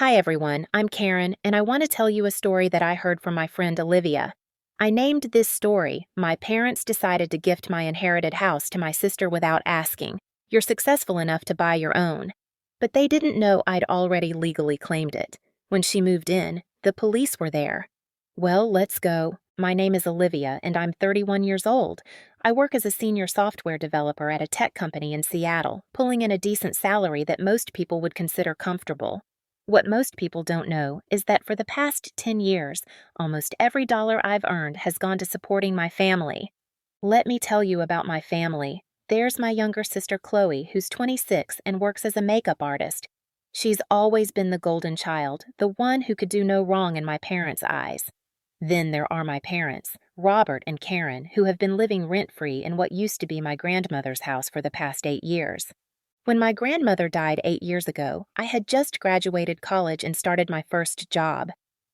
Hi everyone, I'm Karen, and I want to tell you a story that I heard from my friend Olivia. I named this story, My Parents Decided to Gift My Inherited House to My Sister Without Asking. You're successful enough to buy your own. But they didn't know I'd already legally claimed it. When she moved in, the police were there. Well, let's go. My name is Olivia, and I'm 31 years old. I work as a senior software developer at a tech company in Seattle, pulling in a decent salary that most people would consider comfortable. What most people don't know is that for the past 10 years, almost every dollar I've earned has gone to supporting my family. Let me tell you about my family. There's my younger sister Chloe, who's 26 and works as a makeup artist. She's always been the golden child, the one who could do no wrong in my parents' eyes. Then there are my parents, Robert and Karen, who have been living rent-free in what used to be my grandmother's house for the past 8 years. When my grandmother died 8 years ago, I had just graduated college and started my first job.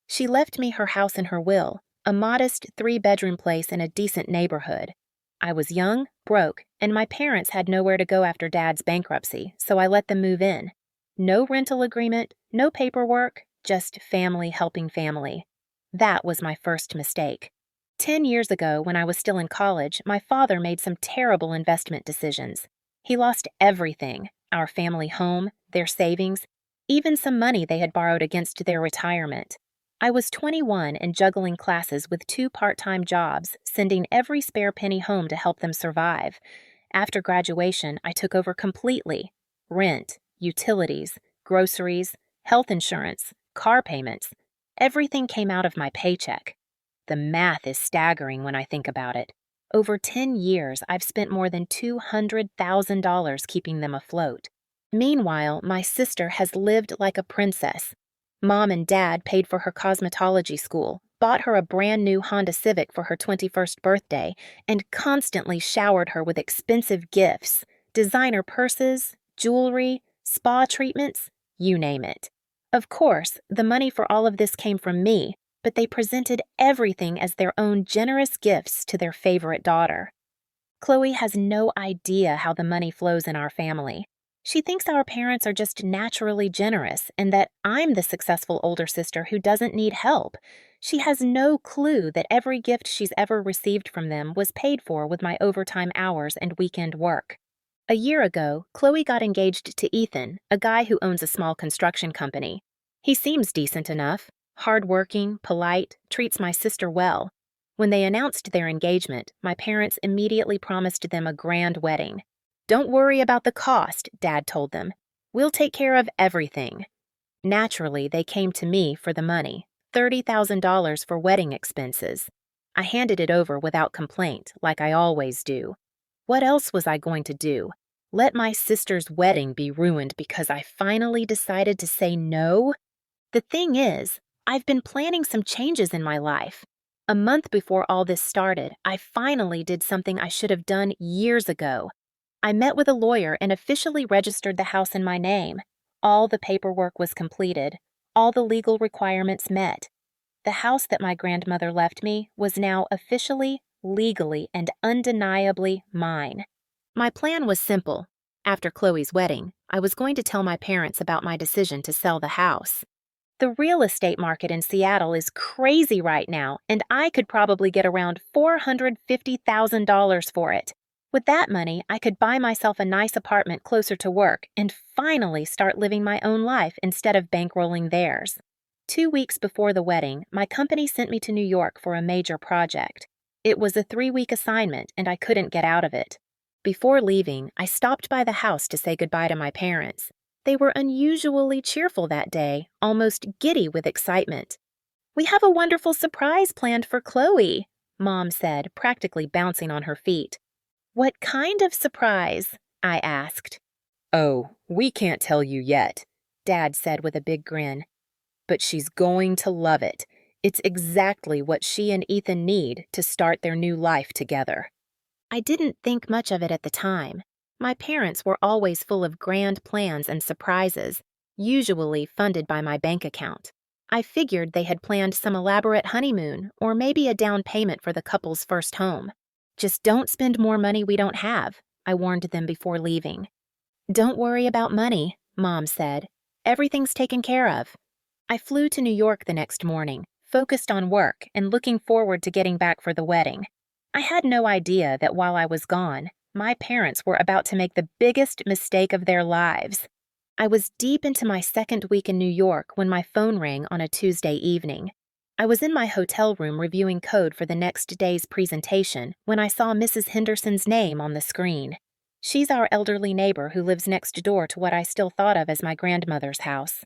She left me her house in her will, a modest 3-bedroom place in a decent neighborhood. I was young, broke, and my parents had nowhere to go after Dad's bankruptcy, so I let them move in. No rental agreement, no paperwork, just family helping family. That was my first mistake. 10 years ago, when I was still in college, my father made some terrible investment decisions. He lost everything, our family home, their savings, even some money they had borrowed against their retirement. I was 21 and juggling classes with 2 part-time jobs, sending every spare penny home to help them survive. After graduation, I took over completely. Rent, utilities, groceries, health insurance, car payments. Everything came out of my paycheck. The math is staggering when I think about it. Over 10 years, I've spent more than $200,000 keeping them afloat. Meanwhile, my sister has lived like a princess. Mom and Dad paid for her cosmetology school, bought her a brand new Honda Civic for her 21st birthday, and constantly showered her with expensive gifts, designer purses, jewelry, spa treatments, you name it. Of course, the money for all of this came from me, but they presented everything as their own generous gifts to their favorite daughter. Chloe has no idea how the money flows in our family. She thinks our parents are just naturally generous and that I'm the successful older sister who doesn't need help. She has no clue that every gift she's ever received from them was paid for with my overtime hours and weekend work. A year ago, Chloe got engaged to Ethan, a guy who owns a small construction company. He seems decent enough. Hardworking, polite, treats my sister well. When they announced their engagement, my parents immediately promised them a grand wedding. Don't worry about the cost, Dad told them. We'll take care of everything. Naturally, they came to me for the money, $30,000 for wedding expenses. I handed it over without complaint, like I always do. What else was I going to do? Let my sister's wedding be ruined because I finally decided to say no? The thing is, I've been planning some changes in my life. A month before all this started, I finally did something I should have done years ago. I met with a lawyer and officially registered the house in my name. All the paperwork was completed, all the legal requirements met. The house that my grandmother left me was now officially, legally, and undeniably mine. My plan was simple. After Chloe's wedding, I was going to tell my parents about my decision to sell the house. The real estate market in Seattle is crazy right now, and I could probably get around $450,000 for it. With that money, I could buy myself a nice apartment closer to work and finally start living my own life instead of bankrolling theirs. 2 weeks before the wedding, my company sent me to New York for a major project. It was a 3-week assignment, and I couldn't get out of it. Before leaving, I stopped by the house to say goodbye to my parents. They were unusually cheerful that day, almost giddy with excitement. "We have a wonderful surprise planned for Chloe," Mom said, practically bouncing on her feet. "What kind of surprise?" I asked. "Oh, we can't tell you yet," Dad said with a big grin. "But she's going to love it. It's exactly what she and Ethan need to start their new life together." I didn't think much of it at the time. My parents were always full of grand plans and surprises, usually funded by my bank account. I figured they had planned some elaborate honeymoon or maybe a down payment for the couple's first home. "Just don't spend more money we don't have," I warned them before leaving. "Don't worry about money," Mom said. "Everything's taken care of." I flew to New York the next morning, focused on work and looking forward to getting back for the wedding. I had no idea that while I was gone, my parents were about to make the biggest mistake of their lives. I was deep into my second week in New York when my phone rang on a Tuesday evening. I was in my hotel room reviewing code for the next day's presentation when I saw Mrs. Henderson's name on the screen. She's our elderly neighbor who lives next door to what I still thought of as my grandmother's house.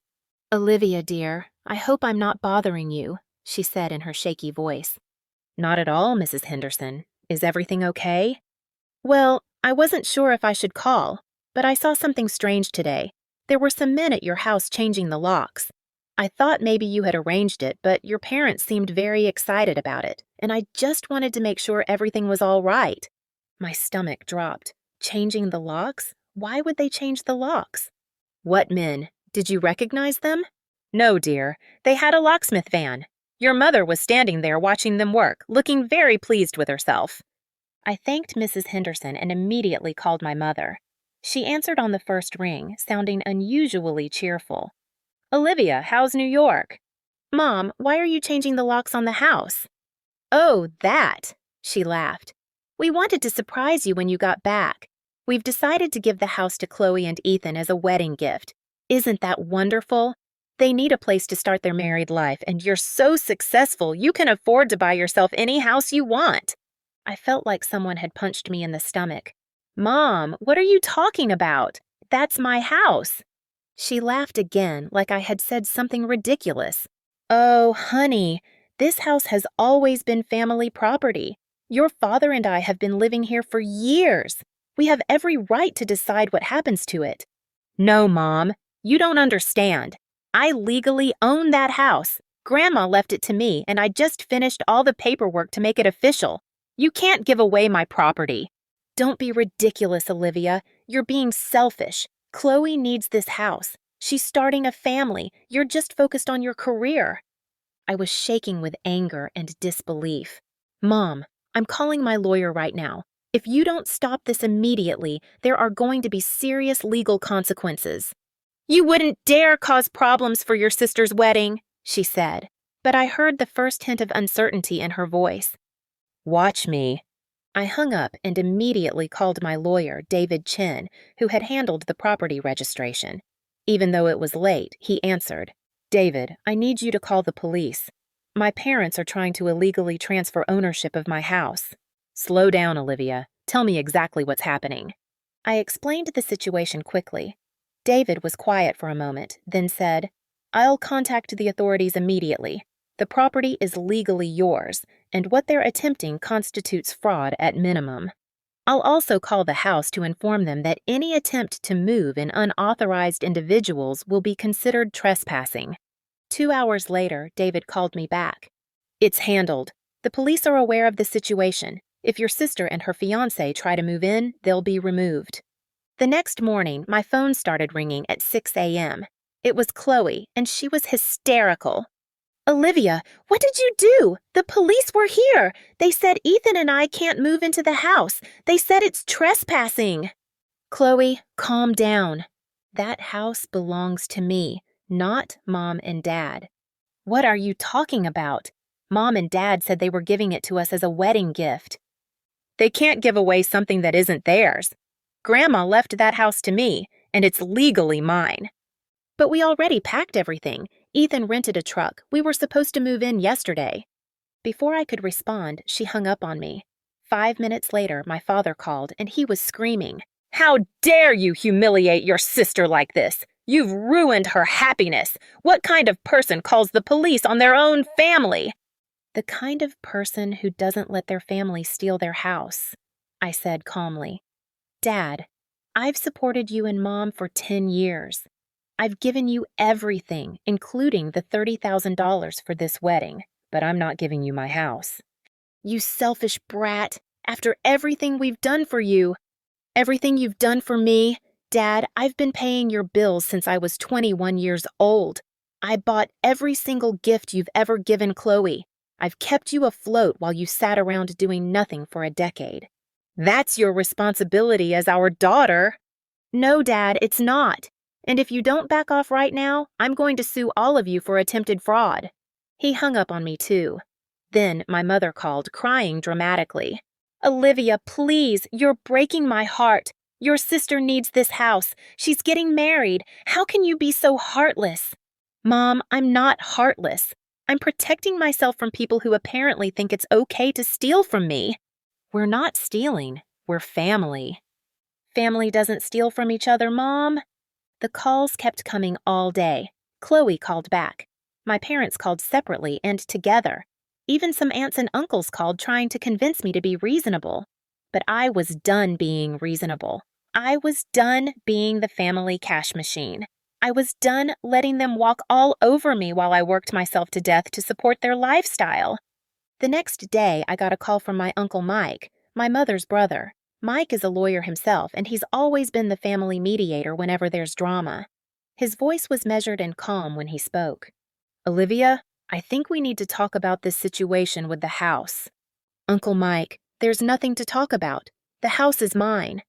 "Olivia, dear, I hope I'm not bothering you," she said in her shaky voice. "Not at all, Mrs. Henderson. Is everything okay?" "Well, I wasn't sure if I should call, but I saw something strange today. There were some men at your house changing the locks. I thought maybe you had arranged it, but your parents seemed very excited about it, and I just wanted to make sure everything was all right." My stomach dropped. Changing the locks? Why would they change the locks? "What men? Did you recognize them?" "No, dear. They had a locksmith van. Your mother was standing there watching them work, looking very pleased with herself." I thanked Mrs. Henderson and immediately called my mother. She answered on the first ring, sounding unusually cheerful. "Olivia, how's New York?" "Mom, why are you changing the locks on the house?" "Oh, that!" she laughed. "We wanted to surprise you when you got back. We've decided to give the house to Chloe and Ethan as a wedding gift. Isn't that wonderful? They need a place to start their married life, and you're so successful you can afford to buy yourself any house you want." I felt like someone had punched me in the stomach. "Mom, what are you talking about? That's my house." She laughed again, like I had said something ridiculous. "Oh, honey, this house has always been family property. Your father and I have been living here for years. We have every right to decide what happens to it." "No, Mom, you don't understand. I legally own that house. Grandma left it to me, and I just finished all the paperwork to make it official. You can't give away my property." "Don't be ridiculous, Olivia. You're being selfish. Chloe needs this house. She's starting a family. You're just focused on your career." I was shaking with anger and disbelief. "Mom, I'm calling my lawyer right now. If you don't stop this immediately, there are going to be serious legal consequences." "You wouldn't dare cause problems for your sister's wedding," she said, but I heard the first hint of uncertainty in her voice. "Watch me." I hung up and immediately called my lawyer, David Chin, who had handled the property registration. Even though it was late, he answered. "David, I need you to call the police. My parents are trying to illegally transfer ownership of my house." "Slow down, Olivia. Tell me exactly what's happening." I explained the situation quickly. David was quiet for a moment, then said, "I'll contact the authorities immediately. The property is legally yours, and what they're attempting constitutes fraud at minimum. I'll also call the house to inform them that any attempt to move in unauthorized individuals will be considered trespassing." 2 hours later, David called me back. "It's handled. The police are aware of the situation. If your sister and her fiancé try to move in, they'll be removed." The next morning, my phone started ringing at 6 a.m. It was Chloe, and she was hysterical. "Olivia, what did you do? The police were here. They said Ethan and I can't move into the house. They said it's trespassing." "Chloe, calm down. That house belongs to me, not Mom and Dad." "What are you talking about? Mom and Dad said they were giving it to us as a wedding gift." "They can't give away something that isn't theirs. Grandma left that house to me, and it's legally mine." "But we already packed everything. Ethan rented a truck. We were supposed to move in yesterday." Before I could respond, she hung up on me. 5 minutes later, my father called, and he was screaming. "How dare you humiliate your sister like this? You've ruined her happiness. What kind of person calls the police on their own family?" "The kind of person who doesn't let their family steal their house," I said calmly. "Dad, I've supported you and Mom for 10 years. I've given you everything, including the $30,000 for this wedding, but I'm not giving you my house." "You selfish brat. After everything we've done for you, everything you've done for me, Dad, I've been paying your bills since I was 21 years old. I bought every single gift you've ever given Chloe. I've kept you afloat while you sat around doing nothing for a decade." "That's your responsibility as our daughter." "No, Dad, it's not. And if you don't back off right now, I'm going to sue all of you for attempted fraud." He hung up on me too. Then my mother called, crying dramatically. "Olivia, please, you're breaking my heart. Your sister needs this house. She's getting married. How can you be so heartless?" "Mom, I'm not heartless. I'm protecting myself from people who apparently think it's okay to steal from me." "We're not stealing. We're family." "Family doesn't steal from each other, Mom." The calls kept coming all day. Chloe called back. My parents called separately and together. Even some aunts and uncles called trying to convince me to be reasonable. But I was done being reasonable. I was done being the family cash machine. I was done letting them walk all over me while I worked myself to death to support their lifestyle. The next day, I got a call from my Uncle Mike, my mother's brother. Mike is a lawyer himself, and he's always been the family mediator whenever there's drama. His voice was measured and calm when he spoke. "Olivia, I think we need to talk about this situation with the house." "Uncle Mike, there's nothing to talk about. The house is mine."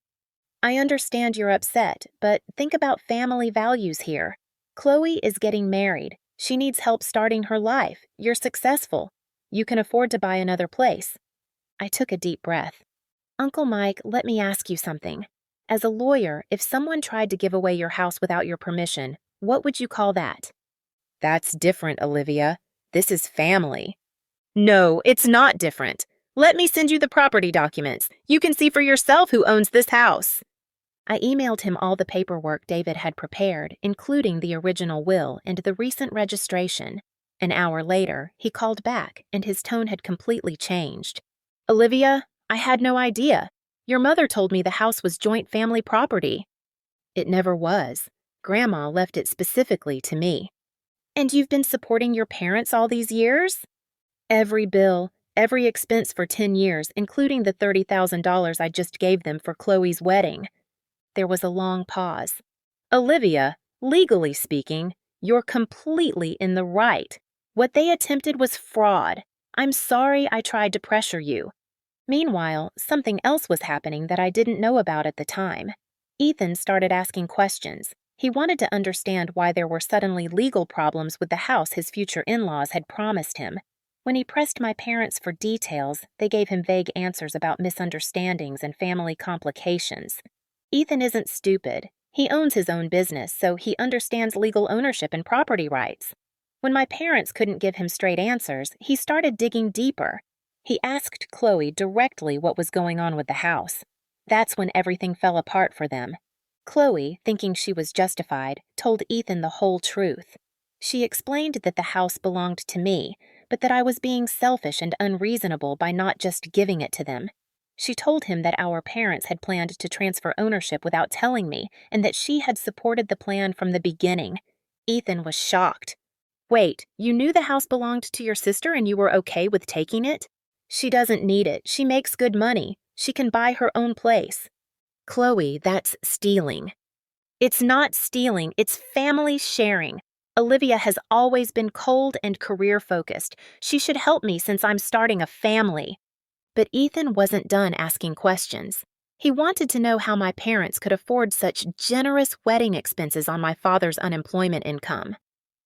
"I understand you're upset, but think about family values here. Chloe is getting married. She needs help starting her life. You're successful. You can afford to buy another place." I took a deep breath. "Uncle Mike, let me ask you something. As a lawyer, if someone tried to give away your house without your permission, what would you call that?" "That's different, Olivia. This is family." "No, it's not different. Let me send you the property documents. You can see for yourself who owns this house." I emailed him all the paperwork David had prepared, including the original will and the recent registration. An hour later, he called back, and his tone had completely changed. "Olivia, I had no idea. Your mother told me the house was joint family property." "It never was. Grandma left it specifically to me." "And you've been supporting your parents all these years?" "Every bill, every expense for 10 years, including the $30,000 I just gave them for Chloe's wedding." There was a long pause. "Olivia, legally speaking, you're completely in the right. What they attempted was fraud. I'm sorry I tried to pressure you." Meanwhile, something else was happening that I didn't know about at the time. Ethan started asking questions. He wanted to understand why there were suddenly legal problems with the house his future in-laws had promised him. When he pressed my parents for details, they gave him vague answers about misunderstandings and family complications. Ethan isn't stupid. He owns his own business, so he understands legal ownership and property rights. When my parents couldn't give him straight answers, he started digging deeper. He asked Chloe directly what was going on with the house. That's when everything fell apart for them. Chloe, thinking she was justified, told Ethan the whole truth. She explained that the house belonged to me, but that I was being selfish and unreasonable by not just giving it to them. She told him that our parents had planned to transfer ownership without telling me, and that she had supported the plan from the beginning. Ethan was shocked. "Wait, you knew the house belonged to your sister and you were okay with taking it?" "She doesn't need it. She makes good money. She can buy her own place." "Chloe, that's stealing." "It's not stealing, it's family sharing. Olivia has always been cold and career-focused. She should help me since I'm starting a family." But Ethan wasn't done asking questions. He wanted to know how my parents could afford such generous wedding expenses on my father's unemployment income.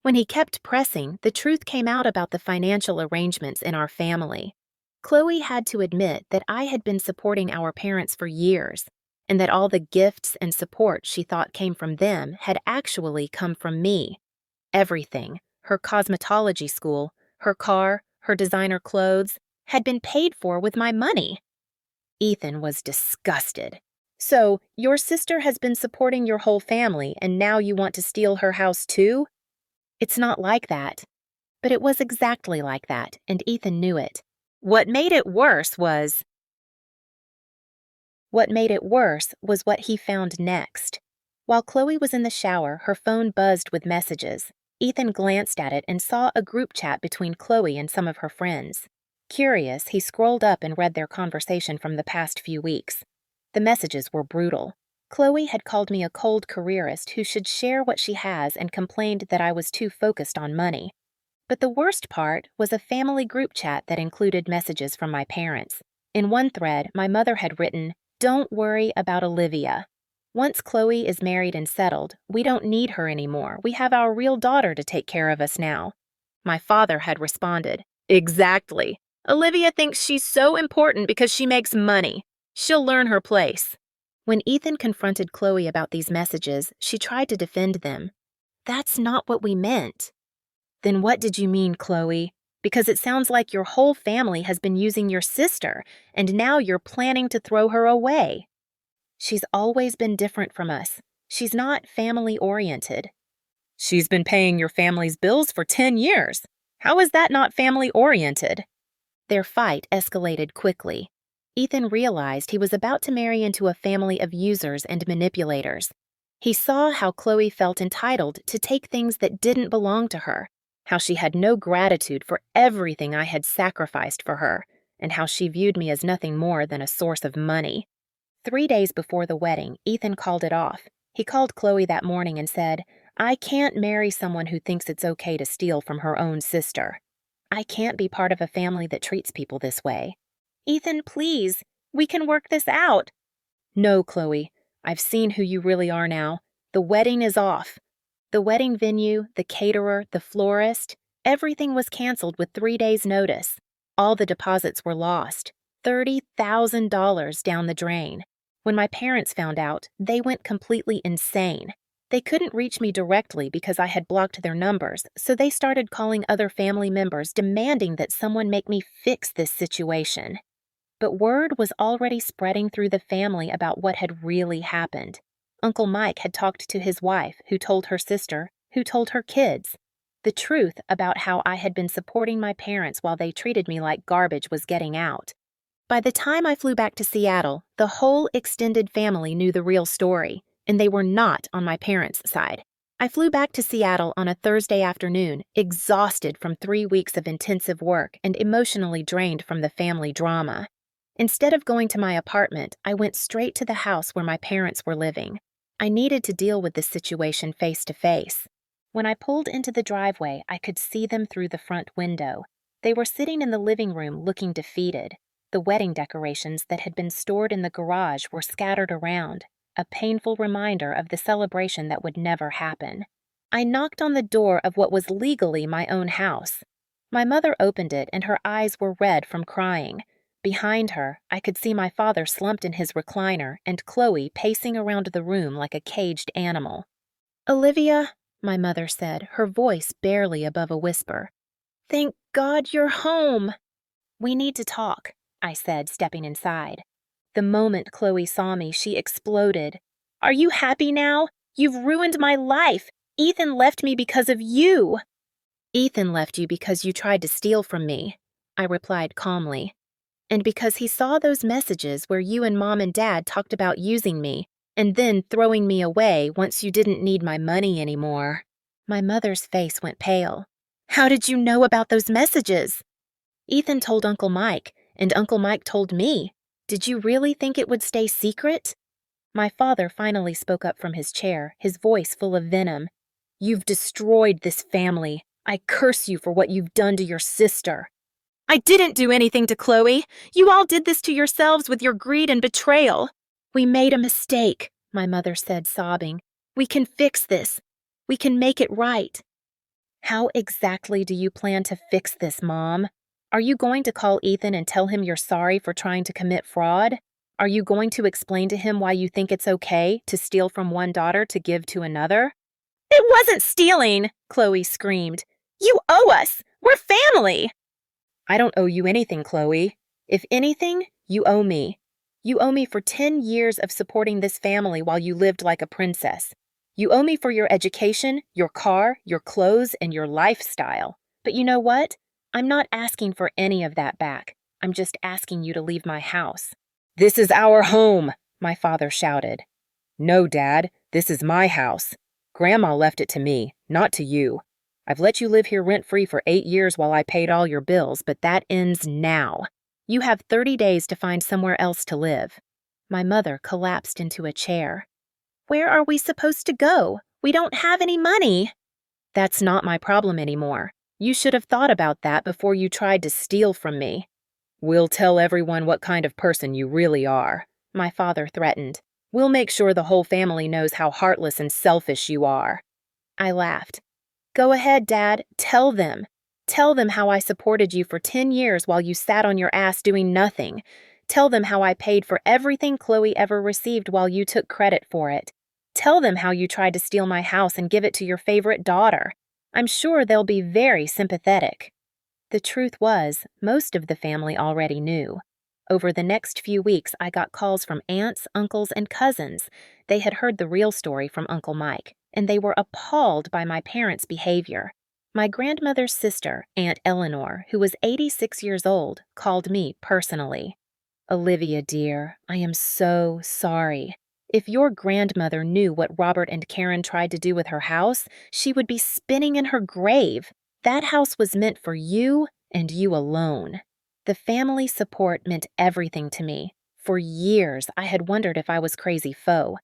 When he kept pressing, the truth came out about the financial arrangements in our family. Chloe had to admit that I had been supporting our parents for years, and that all the gifts and support she thought came from them had actually come from me. Everything, her cosmetology school, her car, her designer clothes, had been paid for with my money. Ethan was disgusted. "So, your sister has been supporting your whole family, and now you want to steal her house too?" "It's not like that." But it was exactly like that, and Ethan knew it. What made it worse was what he found next. While Chloe was in the shower, her phone buzzed with messages. Ethan glanced at it and saw a group chat between Chloe and some of her friends. Curious, he scrolled up and read their conversation from the past few weeks. The messages were brutal. Chloe had called me a cold careerist who should share what she has and complained that I was too focused on money. But the worst part was a family group chat that included messages from my parents. In one thread, my mother had written, "Don't worry about Olivia." Once Chloe is married and settled, we don't need her anymore. We have our real daughter to take care of us now." My father had responded, "Exactly. Olivia thinks she's so important because she makes money. She'll learn her place." When Ethan confronted Chloe about these messages, she tried to defend them. "That's not what we meant." "Then what did you mean, Chloe? Because it sounds like your whole family has been using your sister, and now you're planning to throw her away." "She's always been different from us. She's not family-oriented." "She's been paying your family's bills for 10 years. How is that not family-oriented?" Their fight escalated quickly. Ethan realized he was about to marry into a family of users and manipulators. He saw how Chloe felt entitled to take things that didn't belong to her, how she had no gratitude for everything I had sacrificed for her, and how she viewed me as nothing more than a source of money. 3 days before the wedding, Ethan called it off. He called Chloe that morning and said, "I can't marry someone who thinks it's okay to steal from her own sister. I can't be part of a family that treats people this way." "Ethan, please, we can work this out." "No, Chloe, I've seen who you really are now. The wedding is off." The wedding venue, the caterer, the florist, everything was canceled with 3 days' notice. All the deposits were lost. $30,000 down the drain. When my parents found out, they went completely insane. They couldn't reach me directly because I had blocked their numbers, so they started calling other family members demanding that someone make me fix this situation. But word was already spreading through the family about what had really happened. Uncle Mike had talked to his wife, who told her sister, who told her kids. The truth about how I had been supporting my parents while they treated me like garbage was getting out. By the time I flew back to Seattle, the whole extended family knew the real story, and they were not on my parents' side. I flew back to Seattle on a Thursday afternoon, exhausted from 3 weeks of intensive work and emotionally drained from the family drama. Instead of going to my apartment, I went straight to the house where my parents were living. I needed to deal with this situation face to face. When I pulled into the driveway, I could see them through the front window. They were sitting in the living room looking defeated. The wedding decorations that had been stored in the garage were scattered around, a painful reminder of the celebration that would never happen. I knocked on the door of what was legally my own house. My mother opened it and her eyes were red from crying. Behind her, I could see my father slumped in his recliner and Chloe pacing around the room like a caged animal. "Olivia," my mother said, her voice barely above a whisper. "Thank God you're home." "We need to talk," I said, stepping inside. The moment Chloe saw me, she exploded. "Are you happy now? You've ruined my life. Ethan left me because of you." "Ethan left you because you tried to steal from me," I replied calmly. "And because he saw those messages where you and Mom and Dad talked about using me, and then throwing me away once you didn't need my money anymore." My mother's face went pale. "How did you know about those messages?" "Ethan told Uncle Mike, and Uncle Mike told me. Did you really think it would stay secret?" My father finally spoke up from his chair, his voice full of venom. "You've destroyed this family. I curse you for what you've done to your sister." "I didn't do anything to Chloe. You all did this to yourselves with your greed and betrayal." "We made a mistake," my mother said, sobbing. "We can fix this. We can make it right." "How exactly do you plan to fix this, Mom? Are you going to call Ethan and tell him you're sorry for trying to commit fraud? Are you going to explain to him why you think it's okay to steal from one daughter to give to another?" "It wasn't stealing," Chloe screamed. "You owe us. We're family." "I don't owe you anything, Chloe. If anything, you owe me. You owe me for 10 years of supporting this family while you lived like a princess. You owe me for your education, your car, your clothes, and your lifestyle. But you know what? I'm not asking for any of that back. I'm just asking you to leave my house." "This is our home," my father shouted. "No, Dad, this is my house. Grandma left it to me, not to you. I've let you live here rent-free for 8 years while I paid all your bills, but that ends now. You have 30 days to find somewhere else to live." My mother collapsed into a chair. "Where are we supposed to go? We don't have any money." "That's not my problem anymore. You should have thought about that before you tried to steal from me." "We'll tell everyone what kind of person you really are," my father threatened. We'll make sure the whole family knows how heartless and selfish you are." I laughed. "Go ahead, Dad. Tell them. Tell them how I supported you for 10 years while you sat on your ass doing nothing. Tell them how I paid for everything Chloe ever received while you took credit for it. Tell them how you tried to steal my house and give it to your favorite daughter. I'm sure they'll be very sympathetic." The truth was, most of the family already knew. Over the next few weeks, I got calls from aunts, uncles, and cousins. They had heard the real story from Uncle Mike, and they were appalled by my parents' behavior. My grandmother's sister, Aunt Eleanor, who was 86 years old, called me personally. "Olivia, dear, I am so sorry. If your grandmother knew what Robert and Karen tried to do with her house, she would be spinning in her grave. That house was meant for you and you alone." The family support meant everything to me. For years, I had wondered if I was crazy foe.